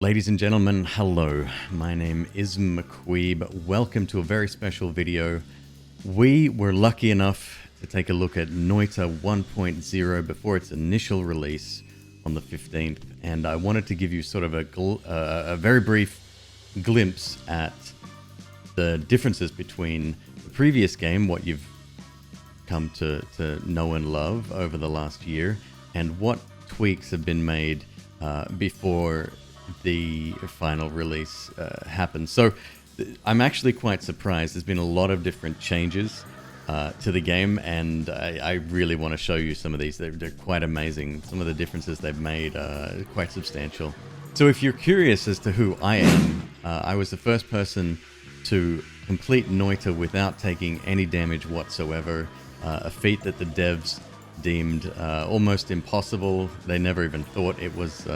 Ladies and gentlemen, hello. My name is McQueeb. Welcome to a very special video. We were lucky enough to take a look at Noita 1.0 before its initial release on the 15th, and I wanted to give you sort of a very brief glimpse at the differences between the previous game, what you've come to know and love over the last year, and what tweaks have been made before the final release happened. So I'm actually quite surprised. There's been a lot of different changes to the game, and I really want to show you some of these. They're quite amazing. Some of the differences they've made are quite substantial. So if you're curious as to who I am, I was the first person to complete Noita without taking any damage whatsoever, a feat that the devs deemed almost impossible. They never even thought it was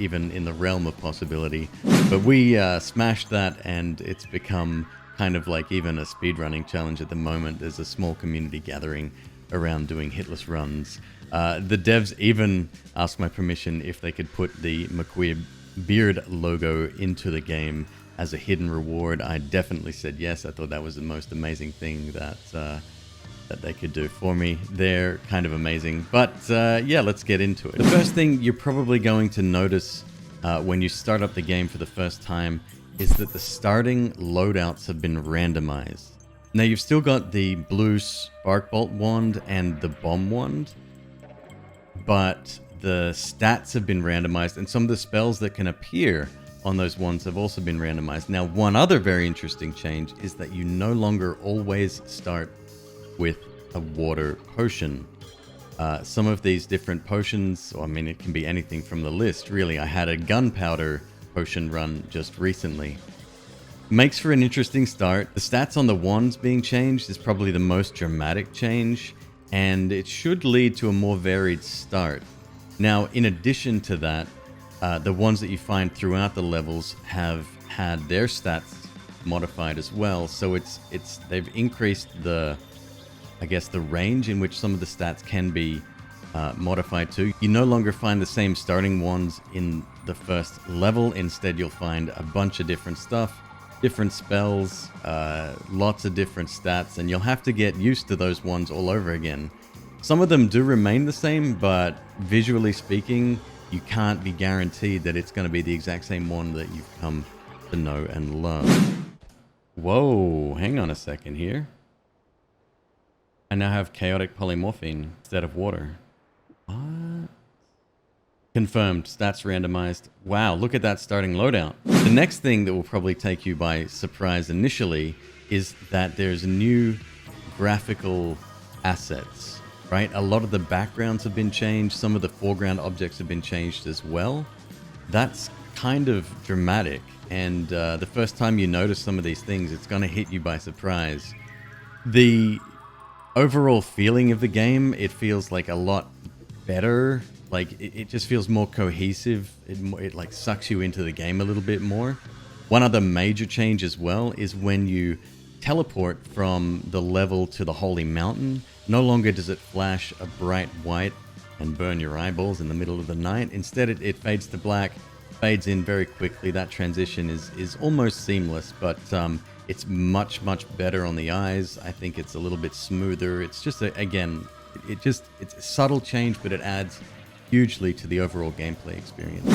even in the realm of possibility, but we smashed that, and it's become kind of like even a speedrunning challenge at the moment. There's a small community gathering around doing hitless runs. The devs even asked my permission if they could put the McQueeb beard logo into the game as a hidden reward. I definitely said yes. I thought that was the most amazing thing that they could do for me. They're kind of amazing. But yeah, let's get into it. The first thing you're probably going to notice when you start up the game for the first time is that the starting loadouts have been randomized. Now you've still got the blue spark bolt wand and the bomb wand, but the stats have been randomized, and some of the spells that can appear on those wands have also been randomized. Now, one other very interesting change is that you no longer always start with a water potion. Some of these different potions, I mean, it can be anything from the list, really. I had a gunpowder potion run just recently. Makes for an interesting start. The stats on the wands being changed is probably the most dramatic change, and it should lead to a more varied start. Now, in addition to that, the ones that you find throughout the levels have had their stats modified as well. So they've increased the range in which some of the stats can be modified to. You no longer find the same starting wands in the first level. Instead, you'll find a bunch of different stuff, different spells, lots of different stats, and you'll have to get used to those ones all over again. Some of them do remain the same, but visually speaking, you can't be guaranteed that it's going to be the exact same one that you've come to know and love. Whoa, hang on a second here. I now have chaotic polymorphine instead of water. What? Confirmed. Stats randomized. Wow, look at that starting loadout. The next thing that will probably take you by surprise initially is that there's new graphical assets, right? A lot of the backgrounds have been changed. Some of the foreground objects have been changed as well. That's kind of dramatic. And the first time you notice some of these things, it's going to hit you by surprise. The overall feeling of the game, it feels like a lot better. Like it just feels more cohesive. It like sucks you into the game a little bit more. One other major change as well is when you teleport from the level to the holy mountain, no longer does it flash a bright white and burn your eyeballs in the middle of the night. Instead, it fades to black, fades in very quickly. That transition is almost seamless, but it's much better on the eyes. I think it's a little bit smoother. It's just it's a subtle change, but it adds hugely to the overall gameplay experience.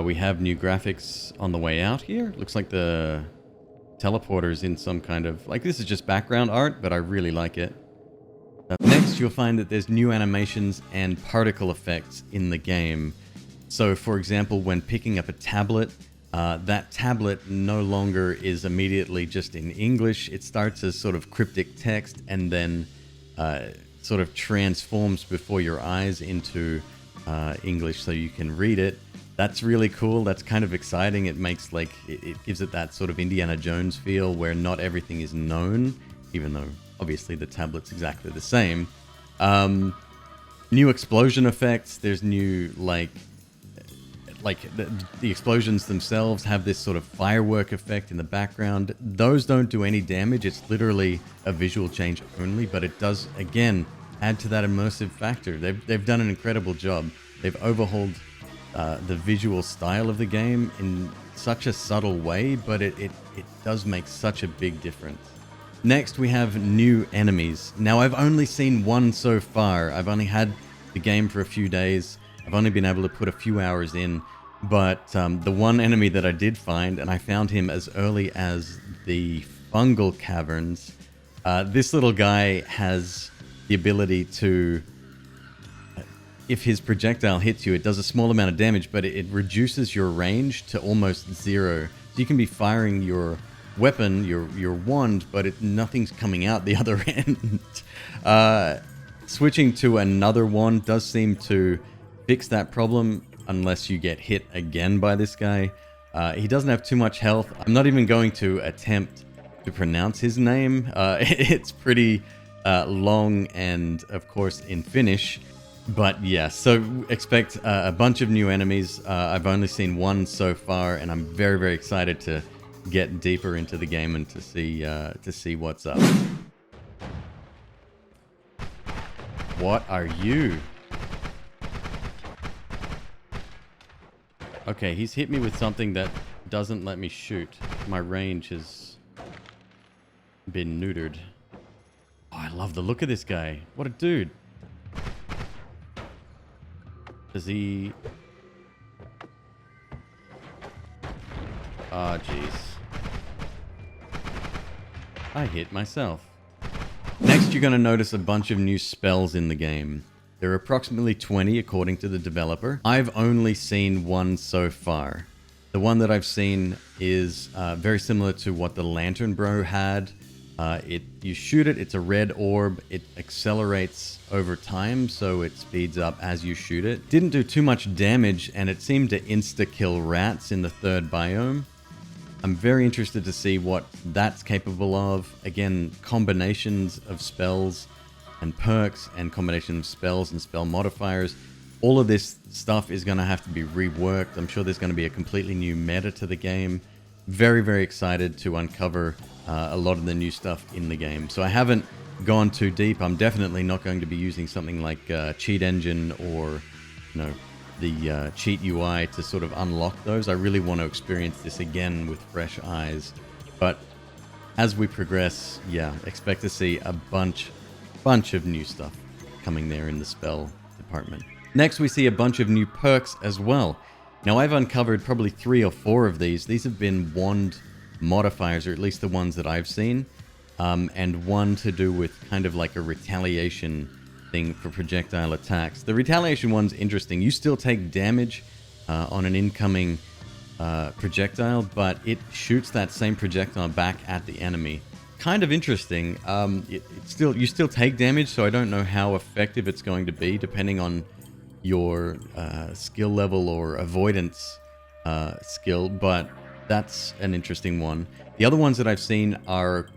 We have new graphics on the way out here. Looks like the teleporter's in some kind of, like, this is just background art, but I really like it. Next, you'll find that there's new animations and particle effects in the game. So, for example, when picking up a tablet, that tablet no longer is immediately just in English. It starts as sort of cryptic text and then sort of transforms before your eyes into English so you can read it. That's really cool. That's kind of exciting. It makes it gives it that sort of Indiana Jones feel where not everything is known, even though obviously the tablet's exactly the same. New explosion effects. There's new the explosions themselves have this sort of firework effect in the background. Those don't do any damage. It's literally a visual change only, but it does, again, add to that immersive factor. They've done an incredible job. They've overhauled the visual style of the game in such a subtle way, but it does make such a big difference. Next, we have new enemies. Now, I've only seen one so far. I've only had the game for a few days. I've only been able to put a few hours in, but the one enemy that I did find, and I found him as early as the fungal caverns, this little guy has the ability to, if his projectile hits you, it does a small amount of damage, but it reduces your range to almost zero. So you can be firing your weapon, your wand, but nothing's coming out the other end. Switching to another wand does seem to fix that problem, unless you get hit again by this guy. He doesn't have too much health. I'm not even going to attempt to pronounce his name. It's pretty long and, of course, in Finnish. But yeah, so expect a bunch of new enemies. I've only seen one so far, and I'm very, very excited to get deeper into the game and to see what's up. What are you? Okay, he's hit me with something that doesn't let me shoot. My range has been neutered. Oh, I love the look of this guy. What a dude. Does he... Oh, jeez. I hit myself. Next, you're going to notice a bunch of new spells in the game. There are approximately 20 according to the developer. I've only seen one so far. The one that I've seen is very similar to what the Lantern Bro had. You shoot it, it's a red orb, it accelerates over time, so it speeds up as you shoot it. Didn't do too much damage, and it seemed to insta-kill rats in the third biome. I'm very interested to see what that's capable of. Again, combinations of spells and perks and combination of spells and spell modifiers. All of this stuff is going to have to be reworked. I'm sure there's going to be a completely new meta to the game. Very, very excited to uncover a lot of the new stuff in the game. So I haven't gone too deep. I'm definitely not going to be using something like Cheat Engine or, the Cheat UI to sort of unlock those. I really want to experience this again with fresh eyes. But as we progress, yeah, expect to see a bunch of new stuff coming there in the spell department. Next, we see a bunch of new perks as well. Now, I've uncovered probably 3 or 4 of these. These have been wand modifiers, or at least the ones that I've seen, and one to do with kind of like a retaliation thing for projectile attacks. The retaliation one's interesting. You still take damage on an incoming projectile, but it shoots that same projectile back at the enemy. Kind of interesting. You still take damage, so I don't know how effective it's going to be, depending on your skill level or avoidance skill, but that's an interesting one. The other ones that I've seen are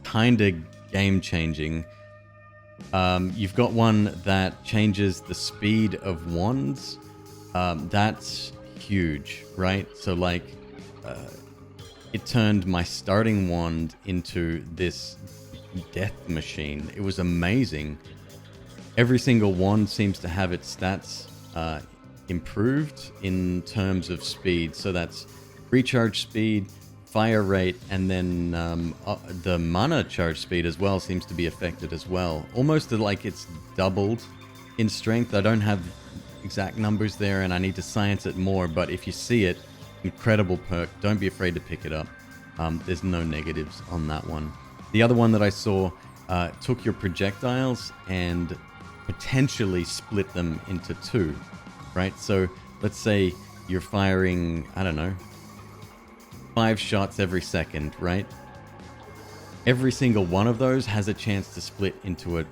kind of game-changing. You've got one that changes the speed of wands. That's huge, right? So like, it turned my starting wand into this death machine. It was amazing. Every single wand seems to have its stats improved in terms of speed. So that's recharge speed, fire rate, and then the mana charge speed as well seems to be affected as well. Almost like it's doubled in strength. I don't have exact numbers there, and I need to science it more, but if you see it, incredible perk. Don't be afraid to pick it up. There's no negatives on that one. The other one that I saw took your projectiles and potentially split them into 2, right? So let's say you're firing, I don't know, 5 shots every second, right? Every single one of those has a chance to split into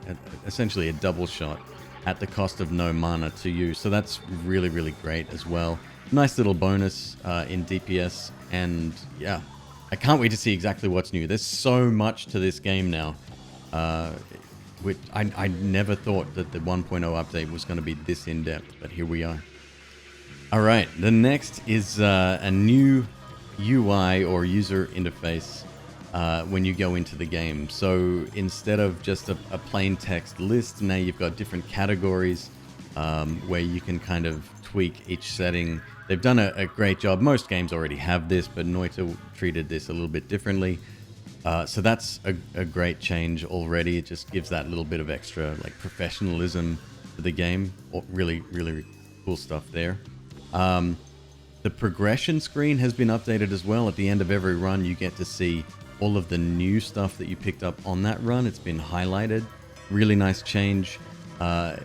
essentially a double shot at the cost of no mana to you. So that's really, really great as well. Nice little bonus in DPS, and yeah, I can't wait to see exactly what's new. There's so much to this game now. Which I never thought that the 1.0 update was going to be this in-depth, but here we are. All right, the next is a new UI or user interface when you go into the game. So instead of just a plain text list, now you've got different categories where you can kind of tweak each setting. They've done a great job. Most games already have this, but Noita treated this a little bit differently. So that's a great change already. It just gives that little bit of extra like professionalism to the game. Really, really cool stuff there. The progression screen has been updated as well. At the end of every run, you get to see all of the new stuff that you picked up on that run. It's been highlighted. Really nice change. Yeah,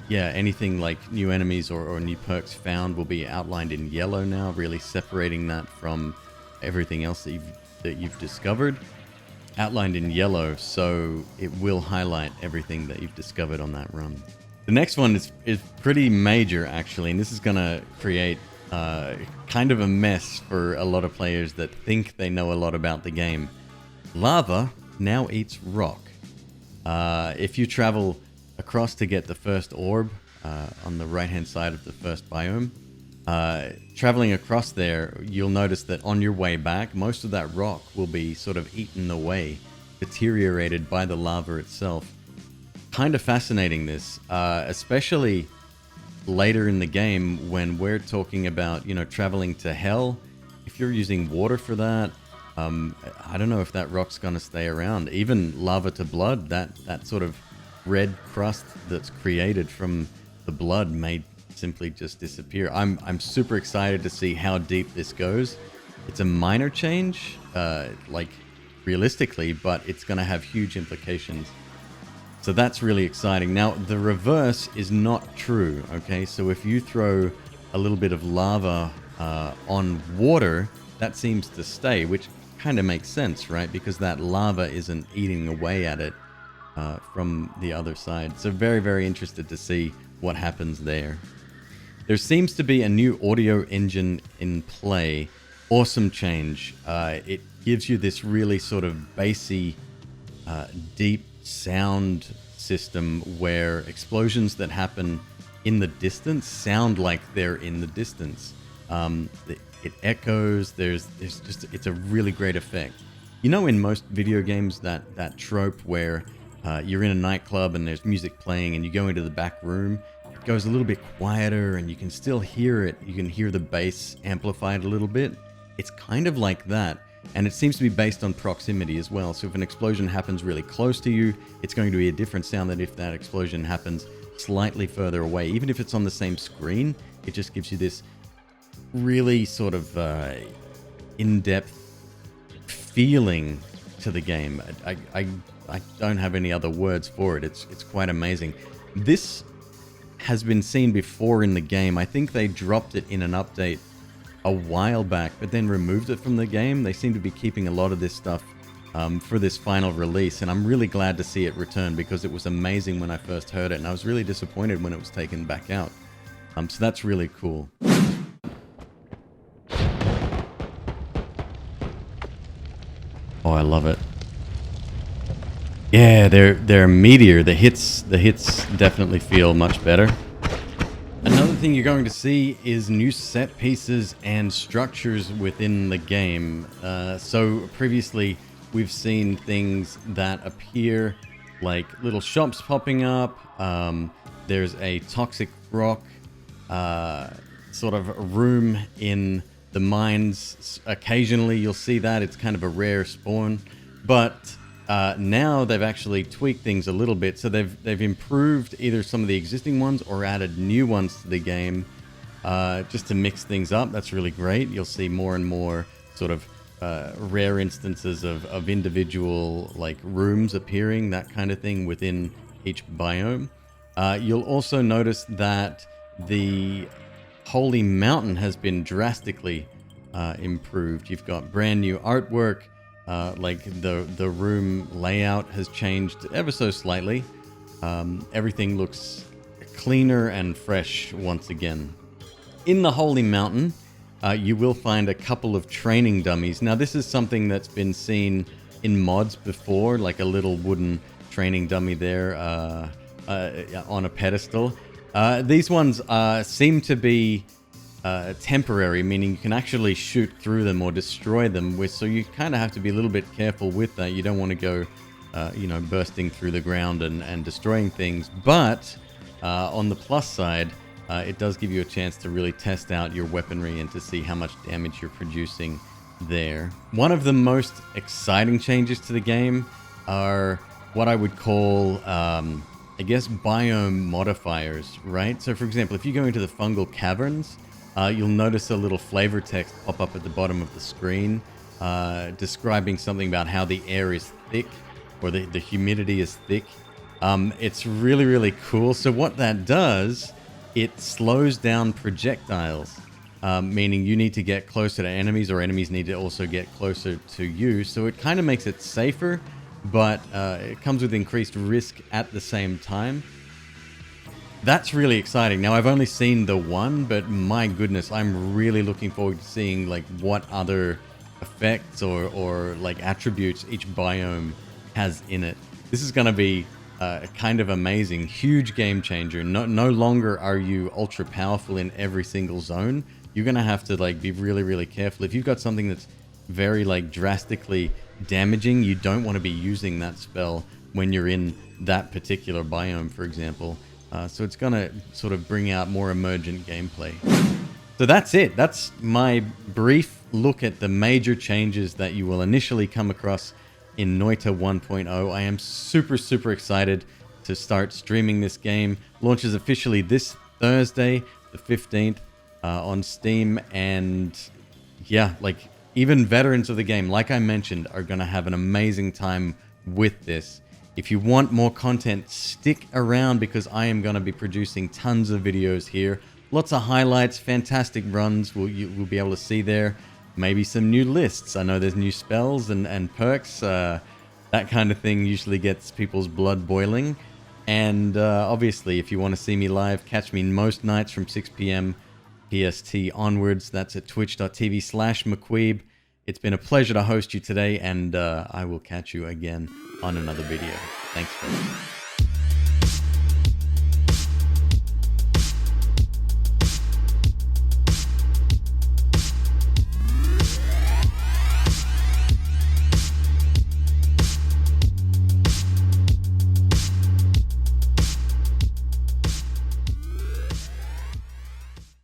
anything like new enemies or new perks found will be outlined in yellow now, really separating that from everything else that you've discovered. Outlined in yellow, so it will highlight everything that you've discovered on that run. The next one is pretty major, actually, and this is going to create kind of a mess for a lot of players that think they know a lot about the game. Lava now eats rock. If you travel across to get the first orb on the right-hand side of the first biome, traveling across there, you'll notice that on your way back, most of that rock will be sort of eaten away, deteriorated by the lava itself. Kind of fascinating, this, especially later in the game when we're talking about, you know, traveling to hell. If you're using water for that, I don't know if that rock's gonna stay around. Even lava to blood, that sort of red crust that's created from the blood may simply just disappear. I'm super excited to see how deep this goes. It's a minor change, like realistically, but it's gonna have huge implications. So that's really exciting. Now, the reverse is not true, okay? So if you throw a little bit of lava on water, that seems to stay, which kind of makes sense, right? Because that lava isn't eating away at it from the other side. So very, very interested to see what happens there. There seems to be a new audio engine in play. Awesome change. It gives you this really sort of bassy, deep sound system where explosions that happen in the distance sound like they're in the distance. It echoes. It's a really great effect. You know, in most video games, that trope where you're in a nightclub and there's music playing and you go into the back room, it goes a little bit quieter and you can still hear it. You can hear the bass amplified a little bit. It's kind of like that. And it seems to be based on proximity as well. So if an explosion happens really close to you, it's going to be a different sound than if that explosion happens slightly further away. Even if it's on the same screen, it just gives you this really sort of in-depth feeling to the game. I don't have any other words for it. It's quite amazing. This has been seen before in the game. I think they dropped it in an update a while back, but then removed it from the game. They seem to be keeping a lot of this stuff for this final release, and I'm really glad to see it return because it was amazing when I first heard it, and I was really disappointed when it was taken back out. So that's really cool. Oh, I love it. Yeah, they're meteor. The hits definitely feel much better. Another thing you're going to see is new set pieces and structures within the game. So previously, we've seen things that appear like little shops popping up. There's a toxic rock sort of room in the mines. Occasionally, you'll see that. It's kind of a rare spawn. But now they've actually tweaked things a little bit, so they've improved either some of the existing ones or added new ones to the game, just to mix things up. That's really great. You'll see more and more sort of rare instances of individual like rooms appearing, that kind of thing within each biome. You'll also notice that the Holy Mountain has been drastically improved. You've got brand new artwork. Like the room layout has changed ever so slightly. Everything looks cleaner and fresh once again. In the Holy Mountain, you will find a couple of training dummies. Now, this is something that's been seen in mods before, like a little wooden training dummy there on a pedestal. These ones seem to be temporary, meaning you can actually shoot through them or destroy them, so you kind of have to be a little bit careful with that. You don't want to go, bursting through the ground and destroying things. But On the plus side, it does give you a chance to really test out your weaponry and to see how much damage you're producing there. One of the most exciting changes to the game are what I would call, I guess, biome modifiers, right? So for example, if you go into the fungal caverns, you'll notice a little flavor text pop up at the bottom of the screen describing something about how the air is thick or the humidity is thick. It's really, really cool. So what that does, it slows down projectiles, meaning you need to get closer to enemies or enemies need to also get closer to you. So it kind of makes it safer, but it comes with increased risk at the same time. That's really exciting. Now, I've only seen the one, but my goodness, I'm really looking forward to seeing like what other effects or like attributes each biome has in it. This is going to be kind of amazing, huge game changer. No longer are you ultra powerful in every single zone. You're going to have to like be really, really careful. If you've got something that's very like drastically damaging, you don't want to be using that spell when you're in that particular biome, for example. So it's going to sort of bring out more emergent gameplay. So that's it. That's my brief look at the major changes that you will initially come across in Noita 1.0. I am super, super excited to start streaming this game. Launches officially this Thursday, the 15th, on Steam. And yeah, like even veterans of the game, like I mentioned, are going to have an amazing time with this. If you want more content, stick around because I am going to be producing tons of videos here. Lots of highlights, fantastic runs you'll be able to see there. Maybe some new lists. I know there's new spells and perks. That kind of thing usually gets people's blood boiling. And obviously, if you want to see me live, catch me most nights from 6 p.m. PST onwards. That's at twitch.tv/McQueeb. It's been a pleasure to host you today, and I will catch you again on another video. Thanks, folks.